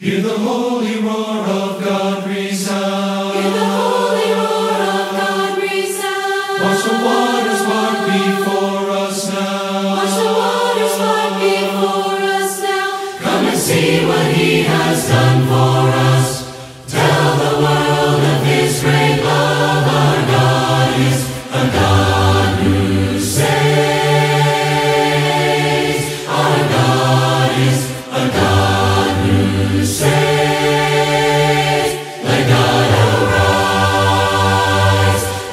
Hear the holy roar of God resound. Hear the holy roar of God resound. Watch the waters part before us now. Watch the waters part before us now. Come and see what He has done for us. Tell the world of His great love. Our God is a God who saves. Our God is a God who saves. Let God arise.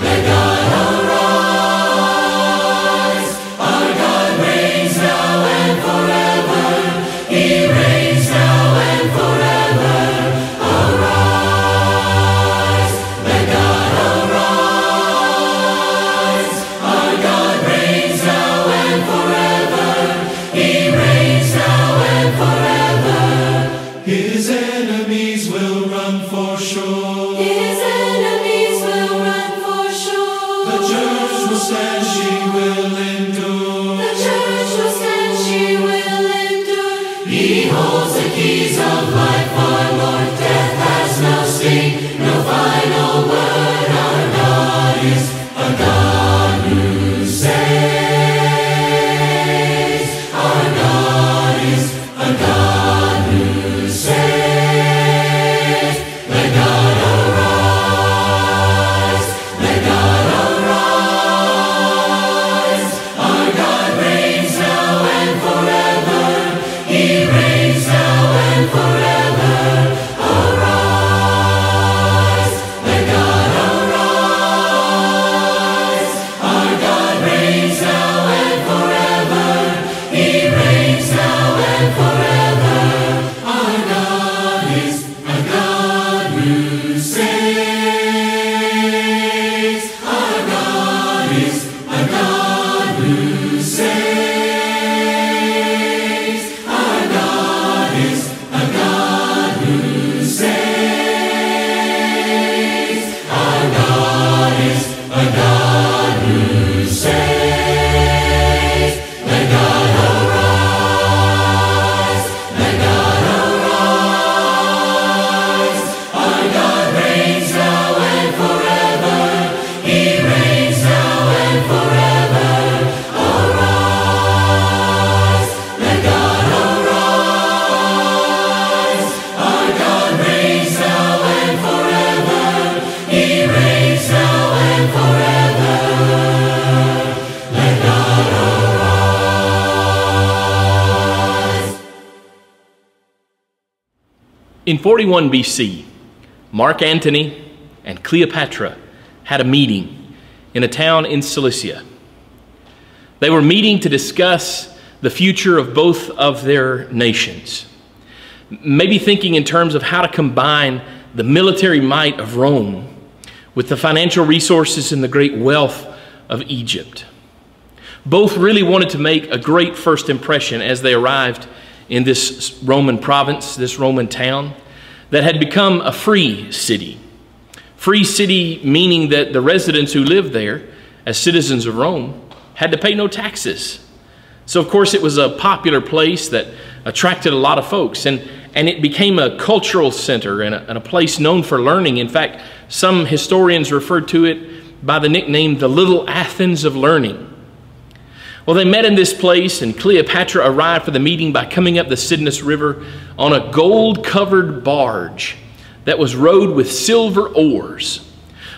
Let God arise. Our God reigns now and forever. He reigns now and forever. Arise. Let God arise. Our God reigns now and forever. He reigns now and forever. His enemies will run for sure. His enemies will run for sure. The church will stand, she will endure. The church will stand, she will endure. He holds the keys of life, our Lord. Death has no sting, no final word. Our God is a God who saves. Our God is a God who saves. Let God arise. Let God arise. Our God reigns now and forever. He reigns now and forever. Arise. Let God arise. Our God reigns now and forever. He reigns now and forever. Our God is a God who saves. Our God is a God who saves. Our God is a God who saves. Our God is a God who saves. Let God arise. Let God arise. Our God reigns now and forever. He reigns now and forever. Arise. Let God arise. Our God reigns now and forever. He reigns now and forever. Let God arise. In 41 BC, Mark Antony and Cleopatra had a meeting in a town in Cilicia. They were meeting to discuss the future of both of their nations, maybe thinking in terms of how to combine the military might of Rome with the financial resources and the great wealth of Egypt. Both really wanted to make a great first impression as they arrived in this Roman province, this Roman town that had become a free city. Free city meaning that the residents who lived there as citizens of Rome had to pay no taxes. So of course it was a popular place that attracted a lot of folks, and it became a cultural center and a place known for learning. In fact, some historians referred to it by the nickname the Little Athens of Learning. Well, they met in this place, and Cleopatra arrived for the meeting by coming up the Cydnus River on a gold-covered barge that was rowed with silver oars.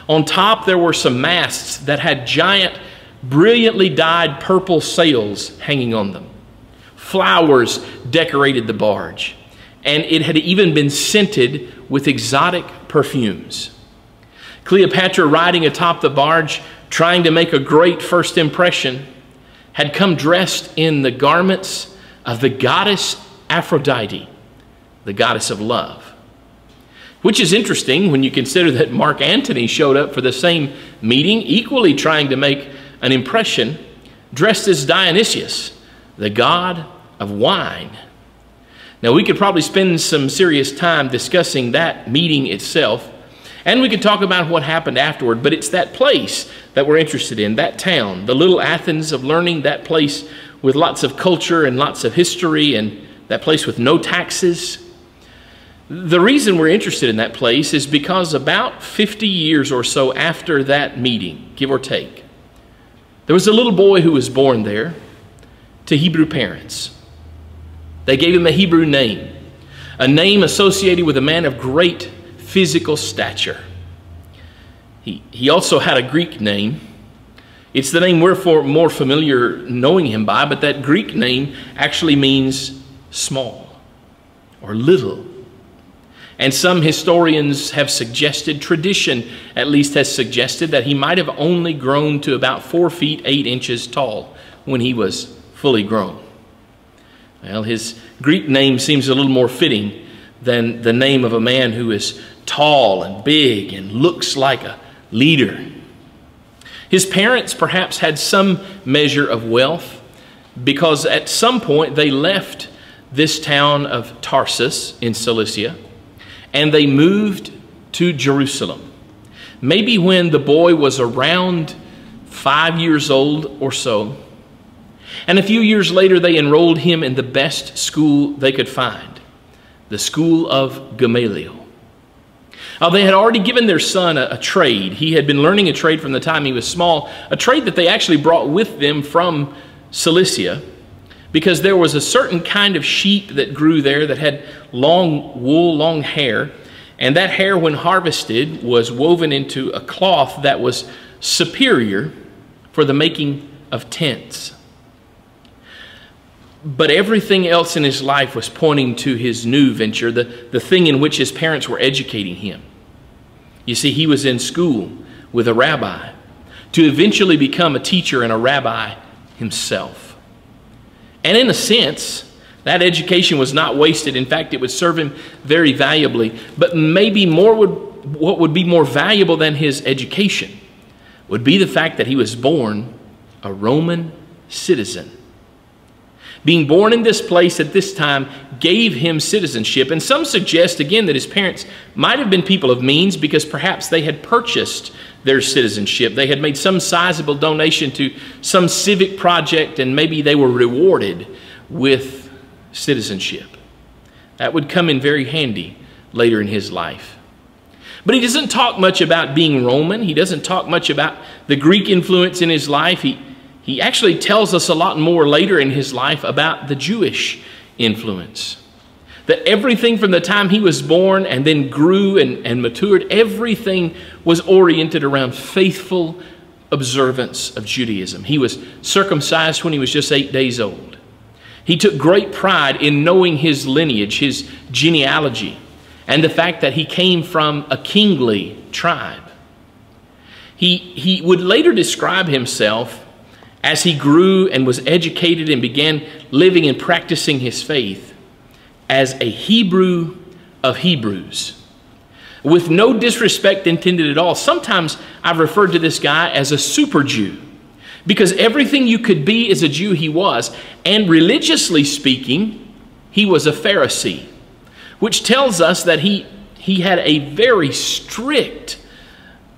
On top, there were some masts that had giant, brilliantly dyed purple sails hanging on them. Flowers decorated the barge, and it had even been scented with exotic perfumes. Cleopatra, riding atop the barge, trying to make a great first impression, had come dressed in the garments of the goddess Aphrodite, the goddess of love. Which is interesting when you consider that Mark Antony showed up for the same meeting, equally trying to make an impression, dressed as Dionysius, the god of wine. Now, we could probably spend some serious time discussing that meeting itself, and we could talk about what happened afterward, but it's that place that we're interested in, that town, the little Athens of learning, that place with lots of culture and lots of history, and that place with no taxes. The reason we're interested in that place is because about 50 years or so after that meeting, give or take, there was a little boy who was born there to Hebrew parents. They gave him a Hebrew name, a name associated with a man of great physical stature. He also had a Greek name. It's the name we're more familiar knowing him by, but that Greek name actually means small or little. And some historians have suggested, tradition at least has suggested, that he might have only grown to about 4 feet 8 inches tall when he was fully grown. Well, his Greek name seems a little more fitting than the name of a man who is tall and big and looks like a leader. His parents perhaps had some measure of wealth because at some point they left this town of Tarsus in Cilicia and they moved to Jerusalem. Maybe when the boy was around 5 years old or so. And a few years later, they enrolled him in the best school they could find, the school of Gamaliel. Now, they had already given their son a trade. He had been learning a trade from the time he was small, a trade that they actually brought with them from Cilicia, because there was a certain kind of sheep that grew there that had long wool, long hair, and that hair, when harvested, was woven into a cloth that was superior for the making of tents. But everything else in his life was pointing to his new venture, the thing in which his parents were educating him. You see, he was in school with a rabbi to eventually become a teacher and a rabbi himself. And in a sense, that education was not wasted. In fact, it would serve him very valuably. But maybe what would be more valuable than his education would be the fact that he was born a Roman citizen. Being born in this place at this time gave him citizenship. And some suggest, again, that his parents might have been people of means because perhaps they had purchased their citizenship. They had made some sizable donation to some civic project and maybe they were rewarded with citizenship. That would come in very handy later in his life. But he doesn't talk much about being Roman. He doesn't talk much about the Greek influence in his life. He actually tells us a lot more later in his life about the Jewish influence. That everything from the time he was born and then grew and matured, everything was oriented around faithful observance of Judaism. He was circumcised when he was just 8 days old. He took great pride in knowing his lineage, his genealogy, and the fact that he came from a kingly tribe. He would later describe himself as he grew and was educated and began living and practicing his faith as a Hebrew of Hebrews. With no disrespect intended at all. Sometimes I've referred to this guy as a super Jew because everything you could be as a Jew he was. And religiously speaking, he was a Pharisee, which tells us that he had a very strict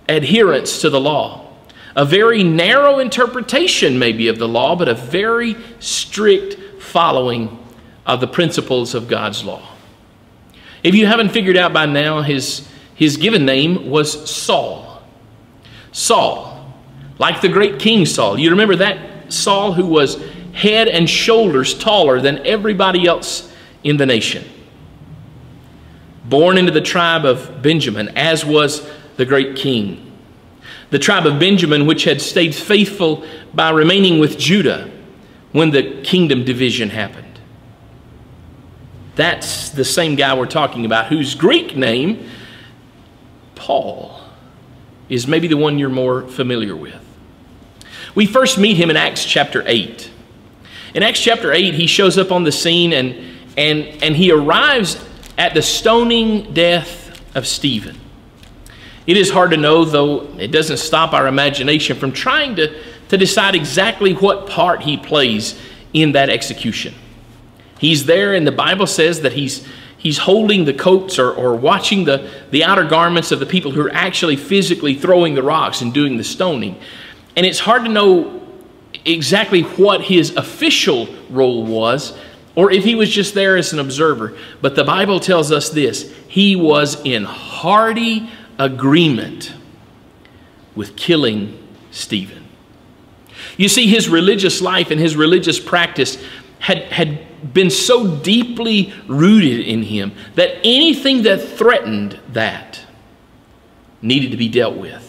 adherence to the law. A very narrow interpretation maybe of the law, but a very strict following of the principles of God's law. If you haven't figured out by now, his given name was Saul. Saul, like the great King Saul. You remember that Saul who was head and shoulders taller than everybody else in the nation. Born into the tribe of Benjamin, as was the great king. The tribe of Benjamin, which had stayed faithful by remaining with Judah when the kingdom division happened. That's the same guy we're talking about, whose Greek name, Paul, is maybe the one you're more familiar with. We first meet him in Acts chapter 8. In Acts chapter 8, he shows up on the scene and he arrives at the stoning death of Stephen. It is hard to know, though it doesn't stop our imagination from trying to decide exactly what part he plays in that execution. He's there, and the Bible says that he's holding the coats or watching the outer garments of the people who are actually physically throwing the rocks and doing the stoning. And it's hard to know exactly what his official role was or if he was just there as an observer. But the Bible tells us this: he was in hearty agreement with killing Stephen. You see, his religious life and his religious practice had been so deeply rooted in him that anything that threatened that needed to be dealt with.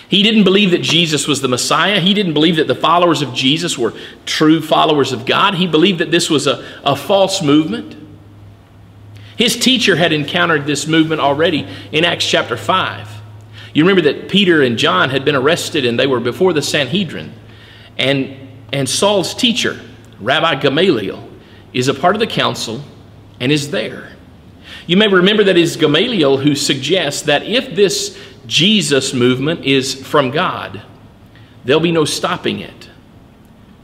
He didn't believe that Jesus was the Messiah. He didn't believe that the followers of Jesus were true followers of God. He believed that this was a false movement. His teacher had encountered this movement already in Acts chapter 5. You remember that Peter and John had been arrested and they were before the Sanhedrin. And Saul's teacher, Rabbi Gamaliel, is a part of the council and is there. You may remember that it is Gamaliel who suggests that if this Jesus movement is from God, there'll be no stopping it.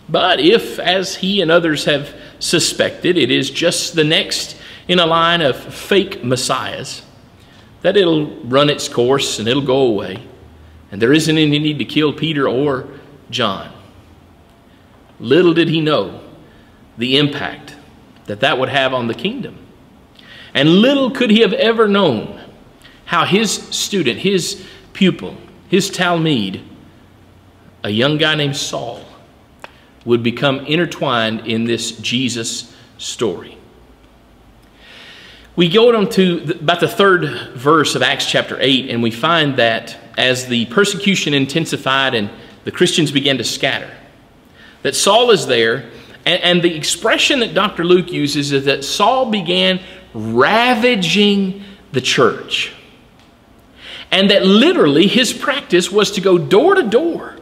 But if, as he and others have suspected, it is just the next in a line of fake messiahs, that it'll run its course and it'll go away, and there isn't any need to kill Peter or John. Little did he know the impact that would have on the kingdom. And little could he have ever known how his student, his pupil, his talmid, a young guy named Saul, would become intertwined in this Jesus story. We go on to about the third verse of Acts chapter 8, and we find that as the persecution intensified and the Christians began to scatter, that Saul is there, and the expression that Dr. Luke uses is that Saul began ravaging the church. And that literally his practice was to go door to door.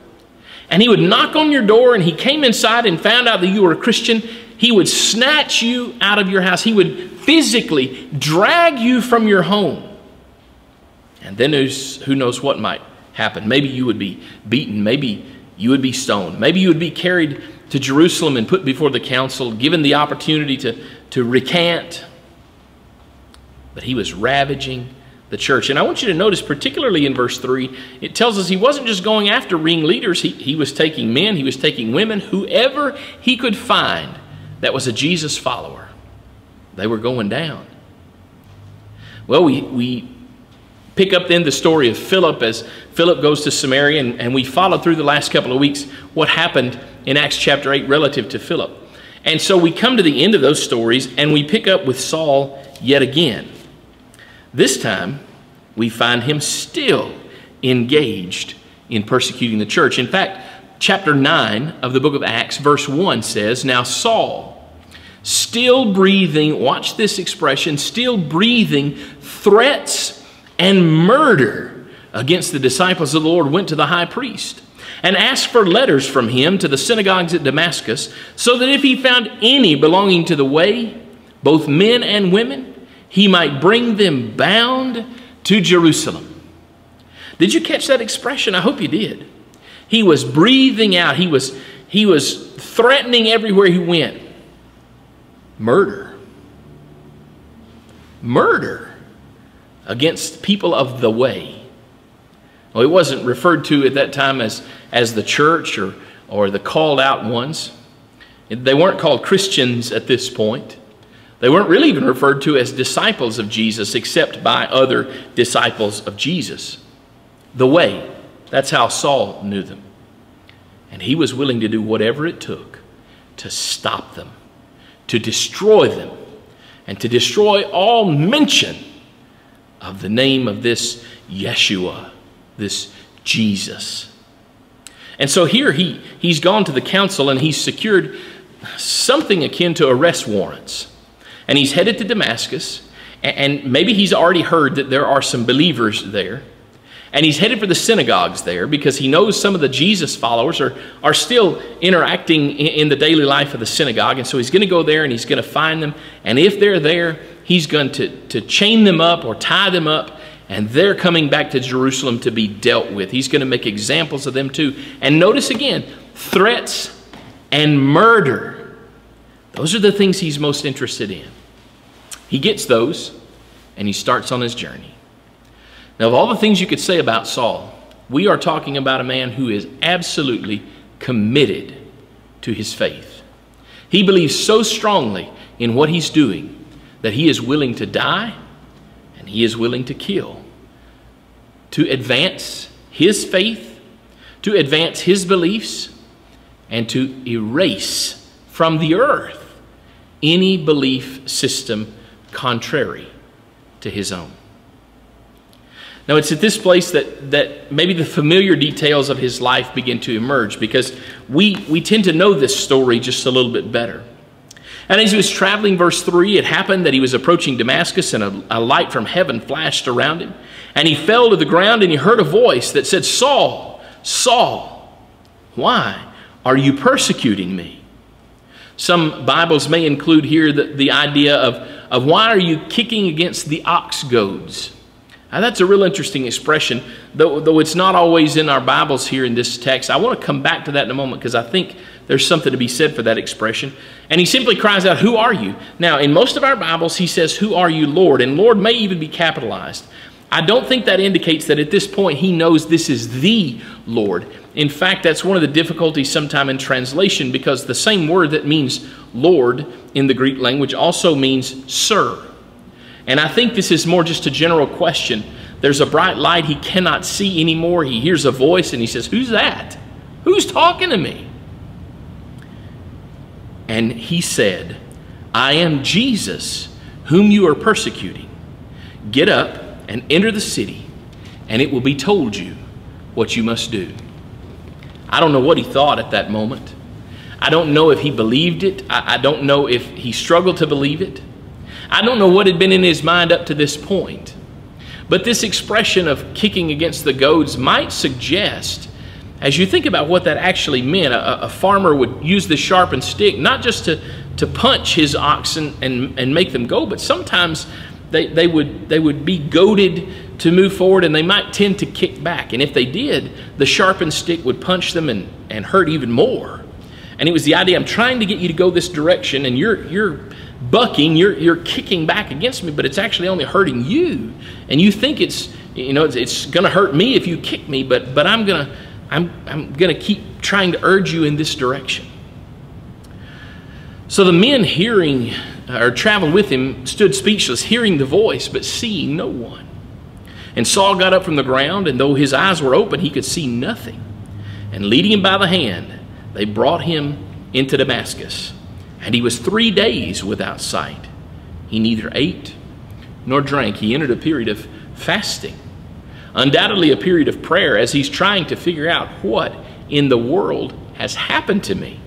And he would knock on your door, and he came inside and found out that you were a Christian. He would snatch you out of your house. He would physically drag you from your home. And then who knows what might happen. Maybe you would be beaten. Maybe you would be stoned. Maybe you would be carried to Jerusalem and put before the council, given the opportunity to recant. But he was ravaging the church. And I want you to notice, particularly in verse 3, it tells us he wasn't just going after ringleaders. He was taking men, he was taking women, whoever he could find that was a Jesus follower. They were going down. Well, we pick up then the story of Philip as Philip goes to Samaria, and we followed through the last couple of weeks what happened in Acts chapter 8 relative to Philip. And so we come to the end of those stories, and we pick up with Saul yet again. This time, we find him still engaged in persecuting the church. In fact, chapter 9 of the book of Acts, verse 1 says, "Now Saul, still breathing," watch this expression, still breathing threats and murder against the disciples of the Lord, went to the high priest and asked for letters from him to the synagogues at Damascus, so that if he found any belonging to the way, both men and women, he might bring them bound to Jerusalem. Did you catch that expression? I hope you did. He was breathing out. He was threatening everywhere he went. Murder. Murder against people of the way. Well, it wasn't referred to at that time as the church or the called out ones. They weren't called Christians at this point. They weren't really even referred to as disciples of Jesus, except by other disciples of Jesus. The way, that's how Saul knew them. And he was willing to do whatever it took to stop them, to destroy them, and to destroy all mention of the name of this Yeshua, this Jesus. And so here he's gone to the council, and he's secured something akin to arrest warrants. And he's headed to Damascus, and maybe he's already heard that there are some believers there. And he's headed for the synagogues there because he knows some of the Jesus followers are still interacting in the daily life of the synagogue. And so he's going to go there and he's going to find them. And if they're there, he's going to chain them up or tie them up. And they're coming back to Jerusalem to be dealt with. He's going to make examples of them too. And notice again, threats and murder. Those are the things he's most interested in. He gets those, and he starts on his journey. Now, of all the things you could say about Saul, we are talking about a man who is absolutely committed to his faith. He believes so strongly in what he's doing that he is willing to die and he is willing to kill to advance his faith, to advance his beliefs, and to erase from the earth any belief system contrary to his own. Now, it's at this place that maybe the familiar details of his life begin to emerge, because we tend to know this story just a little bit better. And as he was traveling, verse 3, it happened that he was approaching Damascus, and a light from heaven flashed around him. And he fell to the ground, and he heard a voice that said, "Saul, Saul, why are you persecuting me?" Some Bibles may include here the idea of why are you kicking against the ox goads? Now, that's a real interesting expression, though it's not always in our Bibles here in this text. I want to come back to that in a moment, because I think there's something to be said for that expression. And he simply cries out, "Who are you?" Now, in most of our Bibles, he says, "Who are you, Lord?" And Lord may even be capitalized. I don't think that indicates that at this point he knows this is the Lord. In fact, that's one of the difficulties sometime in translation, because the same word that means Lord in the Greek language also means sir. And I think this is more just a general question. There's a bright light he cannot see anymore. He hears a voice and he says, "Who's that? Who's talking to me?" And he said, "I am Jesus, whom you are persecuting. Get up and enter the city, and it will be told you what you must do." I don't know what he thought at that moment. I don't know if he believed it. I don't know if he struggled to believe it. I don't know what had been in his mind up to this point. But this expression of kicking against the goads might suggest, as you think about what that actually meant, a farmer would use the sharpened stick not just to punch his oxen and make them go, but sometimes they would be goaded to move forward, and they might tend to kick back. And if they did, the sharpened stick would punch them and hurt even more. And it was the idea, I'm trying to get you to go this direction, and you're bucking, you're kicking back against me, but it's actually only hurting you. And you think it's going to hurt me if you kick me, but I'm gonna keep trying to urge you in this direction. So the men hearing or traveling with him stood speechless, hearing the voice, but seeing no one. And Saul got up from the ground, and though his eyes were open, he could see nothing. And leading him by the hand, they brought him into Damascus. And he was 3 days without sight. He neither ate nor drank. He entered a period of fasting, undoubtedly a period of prayer, as he's trying to figure out what in the world has happened to me.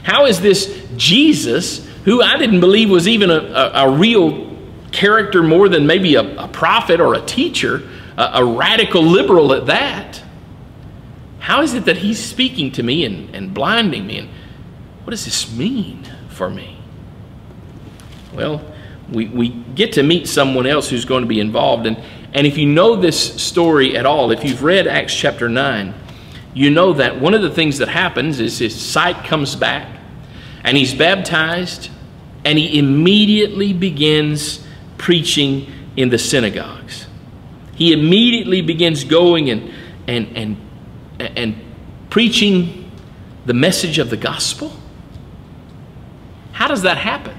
How is this Jesus, who I didn't believe was even a real character more than maybe a prophet or a teacher, a radical liberal at that, how is it that he's speaking to me and blinding me? And what does this mean for me? Well, we get to meet someone else who's going to be involved. And if you know this story at all, if you've read Acts chapter 9, you know that one of the things that happens is his sight comes back, and he's baptized, and he immediately begins preaching in the synagogues. He immediately begins going and preaching the message of the gospel. How does that happen?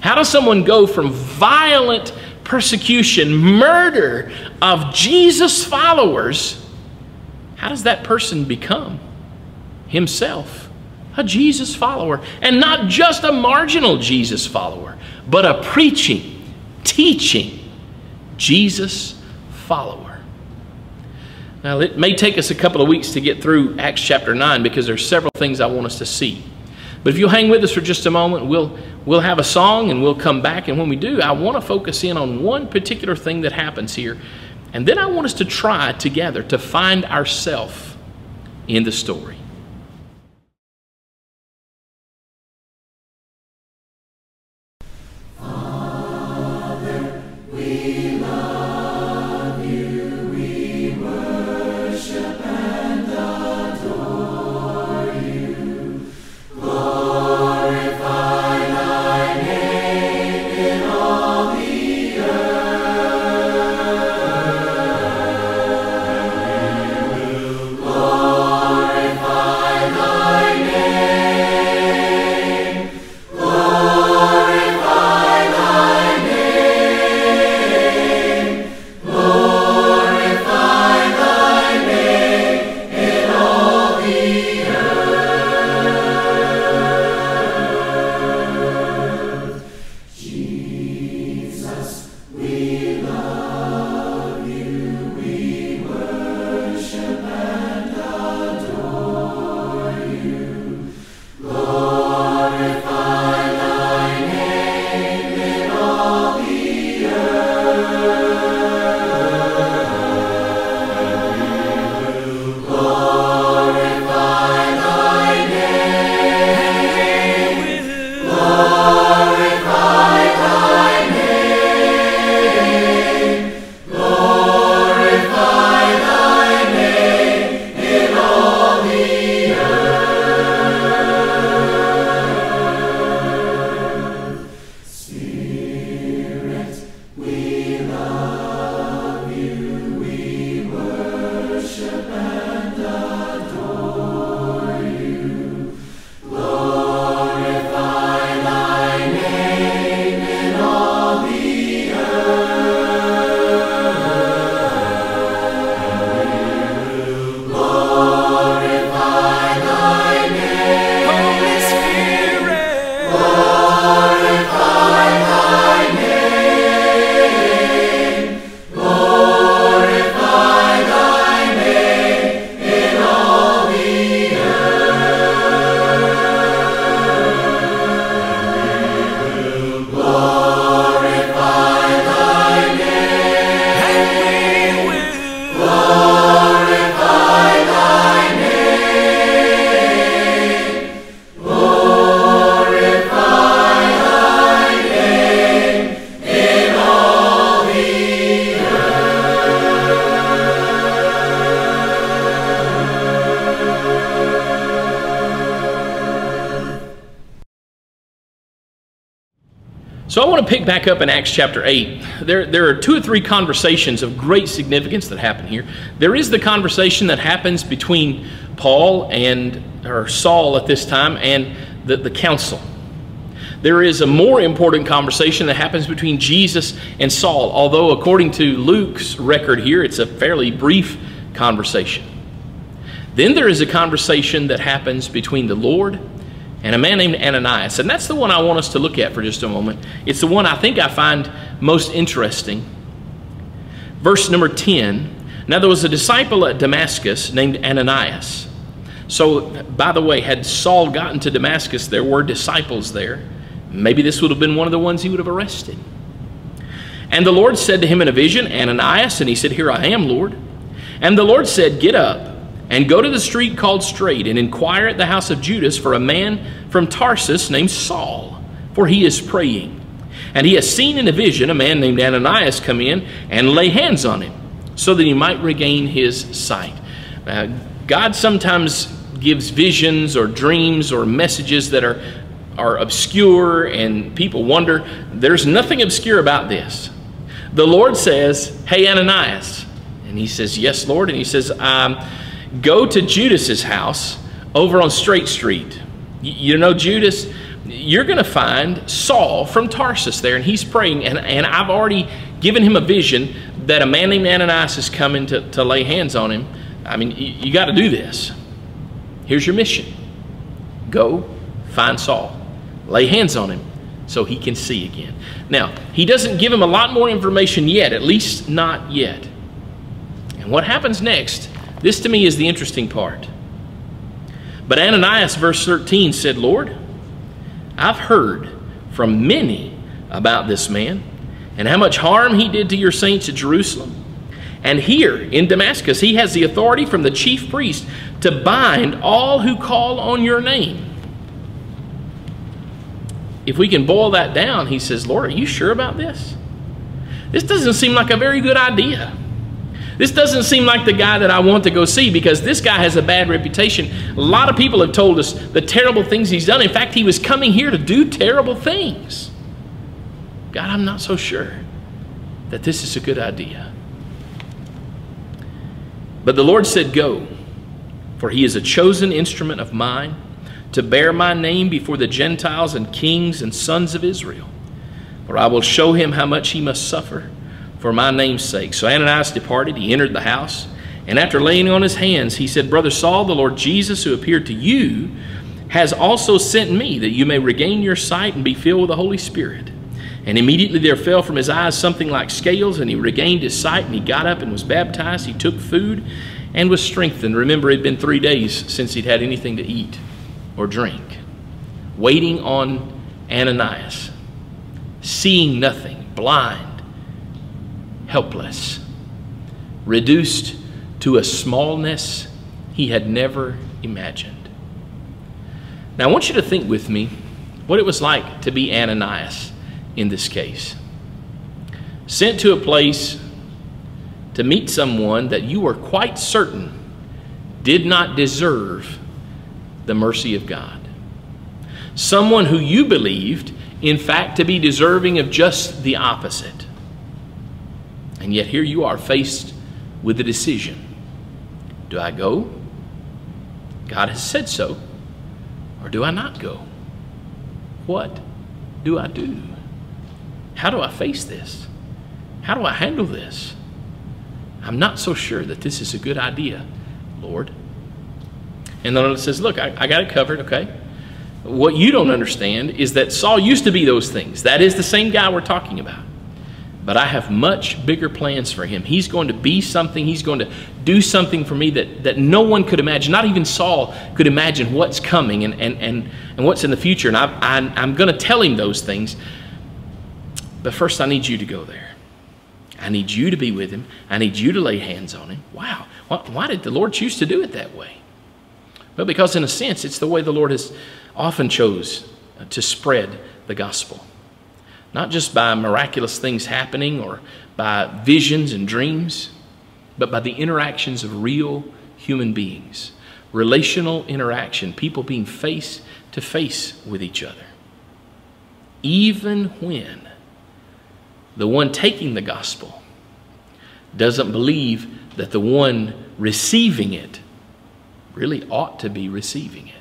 How does someone go from violent persecution, murder of Jesus' followers, how does that person become himself a Jesus follower? And not just a marginal Jesus follower, but a preaching, teaching Jesus follower. Now, it may take us a couple of weeks to get through Acts chapter 9, because there's several things I want us to see. But if you'll hang with us for just a moment, we'll have a song and we'll come back. And when we do, I want to focus in on one particular thing that happens here. And then I want us to try together to find ourselves in the story. Glorify So I want to pick back up in Acts chapter 8. There are 2 or 3 conversations of great significance that happen here. There is the conversation that happens between Paul or Saul at this time and the council. There is a more important conversation that happens between Jesus and Saul, although according to Luke's record here, it's a fairly brief conversation. Then there is a conversation that happens between the Lord and a man named Ananias. And that's the one I want us to look at for just a moment. It's the one I think I find most interesting. Verse number 10. Now there was a disciple at Damascus named Ananias. So, by the way, had Saul gotten to Damascus, there were disciples there. Maybe this would have been one of the ones he would have arrested. And the Lord said to him in a vision, Ananias, and he said, Here I am, Lord. And the Lord said, Get up and go to the street called Straight, and inquire at the house of Judas for a man from Tarsus named Saul, for he is praying. And he has seen in a vision a man named Ananias come in and lay hands on him, so that he might regain his sight. God sometimes gives visions or dreams or messages that are obscure, and people wonder. There's nothing obscure about this. The Lord says, Hey, Ananias. And he says, Yes, Lord. And he says, Go to Judas's house over on Straight Street. You know Judas? You're going to find Saul from Tarsus there, and he's praying. And I've already given him a vision that a man named Ananias is coming to lay hands on him. I mean, you got to do this. Here's your mission. Go find Saul. Lay hands on him so he can see again. Now, he doesn't give him a lot more information yet, at least not yet. And what happens next, this to me is the interesting part. But Ananias, verse 13, said, Lord, I've heard from many about this man and how much harm he did to your saints at Jerusalem. And here in Damascus, he has the authority from the chief priest to bind all who call on your name. If we can boil that down, he says, Lord, are you sure about this? This doesn't seem like a very good idea. This doesn't seem like the guy that I want to go see, because this guy has a bad reputation. A lot of people have told us the terrible things he's done. In fact, he was coming here to do terrible things. God, I'm not so sure that this is a good idea. But the Lord said, Go, for he is a chosen instrument of mine to bear my name before the Gentiles and kings and sons of Israel. For I will show him how much he must suffer for my name's sake. So Ananias departed. He entered the house. And after laying on his hands, he said, Brother Saul, the Lord Jesus, who appeared to you, has also sent me, that you may regain your sight and be filled with the Holy Spirit. And immediately there fell from his eyes something like scales, and he regained his sight, and he got up and was baptized. He took food and was strengthened. Remember, it had been 3 days since he'd had anything to eat or drink. Waiting on Ananias. Seeing nothing. Blind. Helpless. Reduced to a smallness he had never imagined. Now I want you to think with me what it was like to be Ananias in this case. Sent to a place to meet someone that you were quite certain did not deserve the mercy of God. Someone who you believed, in fact, to be deserving of just the opposite. And yet here you are faced with a decision. Do I go? God has said so. Or do I not go? What do I do? How do I face this? How do I handle this? I'm not so sure that this is a good idea, Lord. And the Lord says, look, I got it covered, okay? What you don't understand is that Saul used to be those things. That is the same guy we're talking about. But I have much bigger plans for him. He's going to be something. He's going to do something for me that no one could imagine. Not even Saul could imagine what's coming and what's in the future. And I'm going to tell him those things. But first I need you to go there. I need you to be with him. I need you to lay hands on him. Wow. Why did the Lord choose to do it that way? Well, because in a sense, it's the way the Lord has often chose to spread the gospel. Not just by miraculous things happening or by visions and dreams, but by the interactions of real human beings. Relational interaction, people being face to face with each other. even when the one taking the gospel doesn't believe that the one receiving it really ought to be receiving it.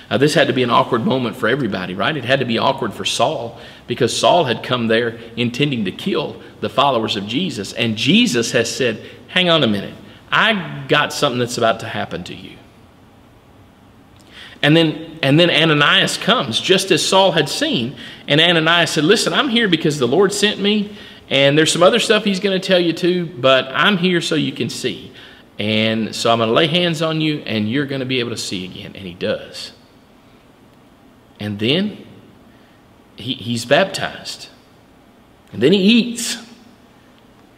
Now, this had to be an awkward moment for everybody, right? It had to be awkward for Saul, because Saul had come there intending to kill the followers of Jesus. And Jesus has said, hang on a minute. I got something that's about to happen to you. And then Ananias comes, just as Saul had seen. And Ananias said, listen, I'm here because the Lord sent me. And there's some other stuff he's going to tell you too, but I'm here so you can see. And so I'm going to lay hands on you, and you're going to be able to see again. And he does. And then he's baptized. And then he eats.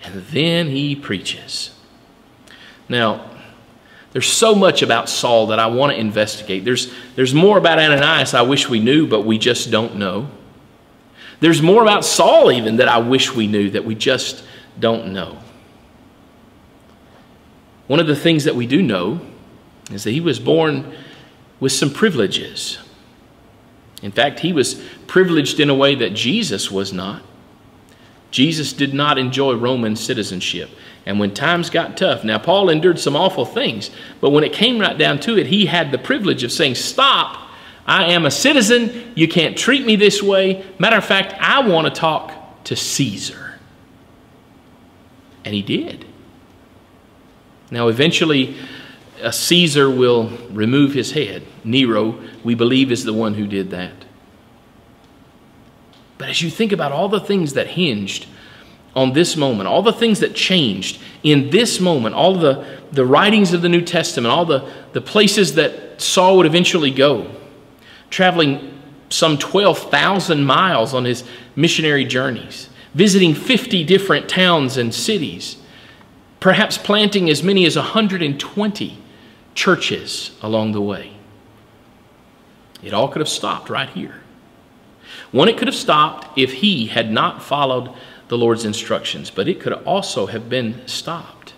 And then he preaches. Now, there's so much about Saul that I want to investigate. There's more about Ananias I wish we knew, but we just don't know. There's more about Saul even that I wish we knew that we just don't know. One of the things that we do know is that he was born with some privileges. In fact, he was privileged in a way that Jesus was not. Jesus did not enjoy Roman citizenship. And when times got tough, now Paul endured some awful things, but when it came right down to it, he had the privilege of saying, stop, I am a citizen, you can't treat me this way. Matter of fact, I want to talk to Caesar. And he did. Now eventually, Caesar will remove his head. Nero, we believe, is the one who did that. But as you think about all the things that hinged on this moment, all the things that changed in this moment, all the writings of the New Testament, all the places that Saul would eventually go, traveling some 12,000 miles on his missionary journeys, visiting 50 different towns and cities, perhaps planting as many as 120 churches along the way. It all could have stopped right here. One, it could have stopped if he had not followed the Lord's instructions, but it could also have been stopped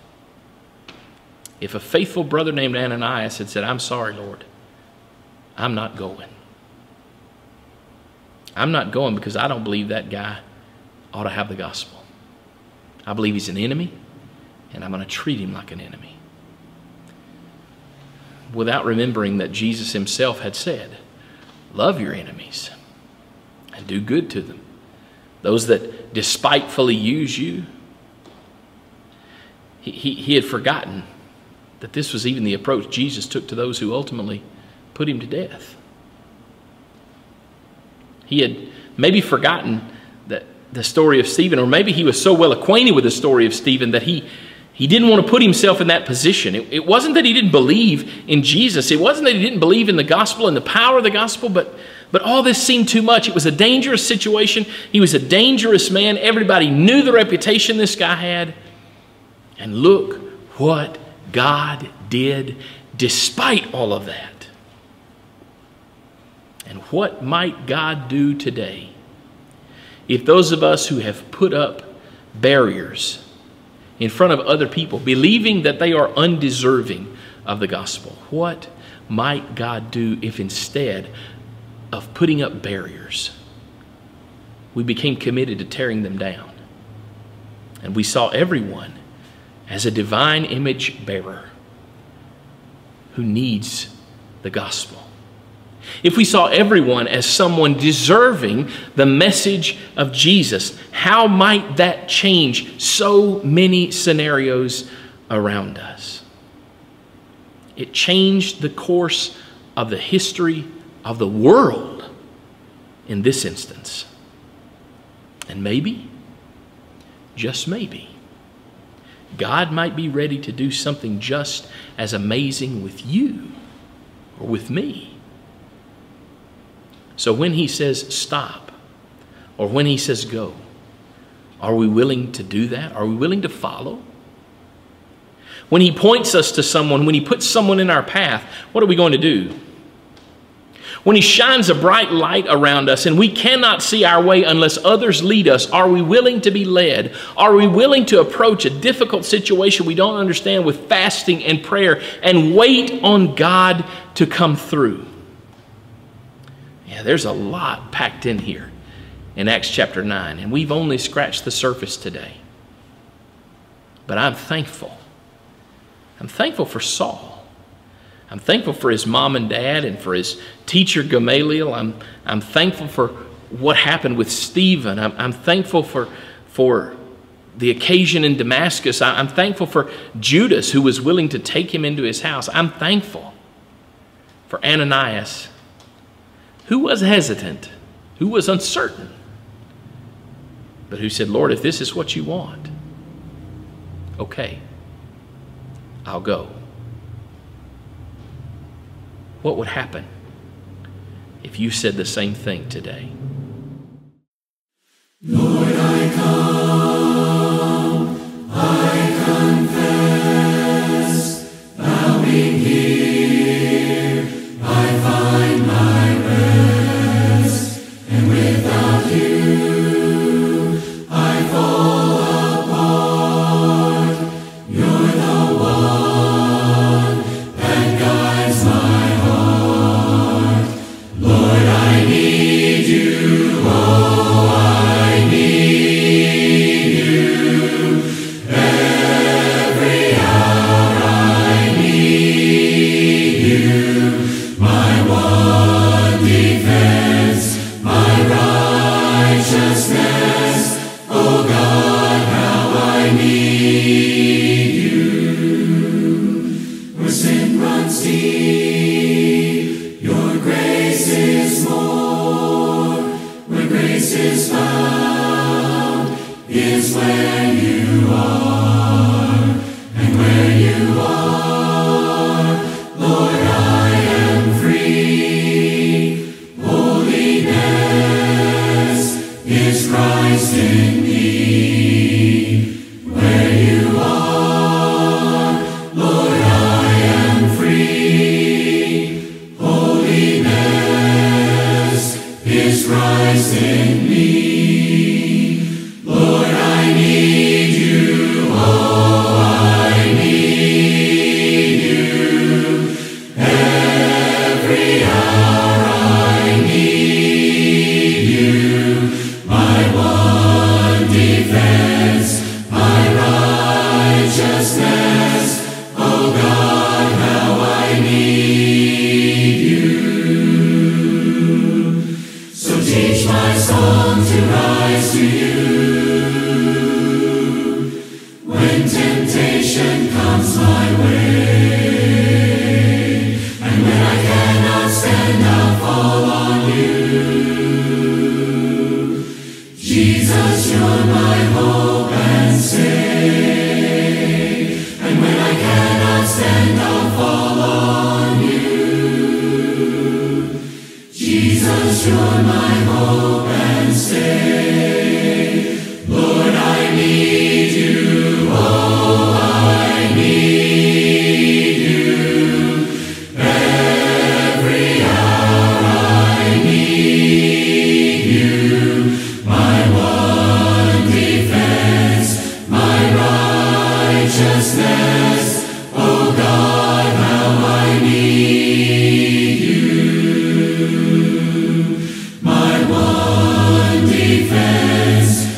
if a faithful brother named Ananias had said, I'm sorry, Lord, I'm not going. I'm not going because I don't believe that guy ought to have the gospel. I believe he's an enemy, and I'm going to treat him like an enemy. Without remembering that Jesus himself had said, love your enemies and do good to them. Those that despitefully use you. He had forgotten that this was even the approach Jesus took to those who ultimately put him to death. He had maybe forgotten that the story of Stephen, or maybe he was so well acquainted with the story of Stephen that he didn't want to put himself in that position. It wasn't that he didn't believe in Jesus. It wasn't that he didn't believe in the gospel and the power of the gospel, but all this seemed too much. It was a dangerous situation. He was a dangerous man. Everybody knew the reputation this guy had. And look what God did despite all of that. And what might God do today if those of us who have put up barriers in front of other people, believing that they are undeserving of the gospel, what might God do if instead of putting up barriers, we became committed to tearing them down? And we saw everyone as a divine image bearer who needs the gospel. If we saw everyone as someone deserving the message of Jesus, how might that change so many scenarios around us? It changed the course of the history of the world in this instance. And maybe, just maybe, God might be ready to do something just as amazing with you or with me. So when he says stop, or when he says go, are we willing to do that? Are we willing to follow? When he points us to someone, when he puts someone in our path, what are we going to do? When he shines a bright light around us and we cannot see our way unless others lead us, are we willing to be led? Are we willing to approach a difficult situation we don't understand with fasting and prayer and wait on God to come through? Yeah, there's a lot packed in here in Acts chapter 9, and we've only scratched the surface today. But I'm thankful. I'm thankful for Saul. I'm thankful for his mom and dad and for his teacher Gamaliel. I'm thankful for what happened with Stephen. I'm thankful for the occasion in Damascus. I'm thankful for Judas, who was willing to take him into his house. I'm thankful for Ananias, who was hesitant, who was uncertain, but who said, Lord, if this is what you want, okay, I'll go. What would happen if you said the same thing today? Lord, I come, I confess, bowing here, I find my rest, and without you, I fall apart. You're the one that guides my heart. Lord, I need you, oh, I need you. Every hour I need you. My one defense, my righteousness. Oh God, how I need you. Where sin runs deep, your grace is more. Where grace is found is where you are. And where you are, Lord, I am free. Holiness is Christ in me. Where you are, Lord, I am free. Holiness is Christ in me. Lord, I need you, oh, I need you. Every hour I need you. My one defense, my righteousness. Oh God, how I need you. So teach my song to rise to you. When temptation comes my way, and when I cannot stand, I'll fall on you. Jesus, you're my hope and stay. And when I cannot stand, I'll fall on you. Jesus, you're my hope and stay. Lord, I need you, oh, I need you. Every hour I need you. My one defense, my righteousness. Oh God, how I need you. My one defense,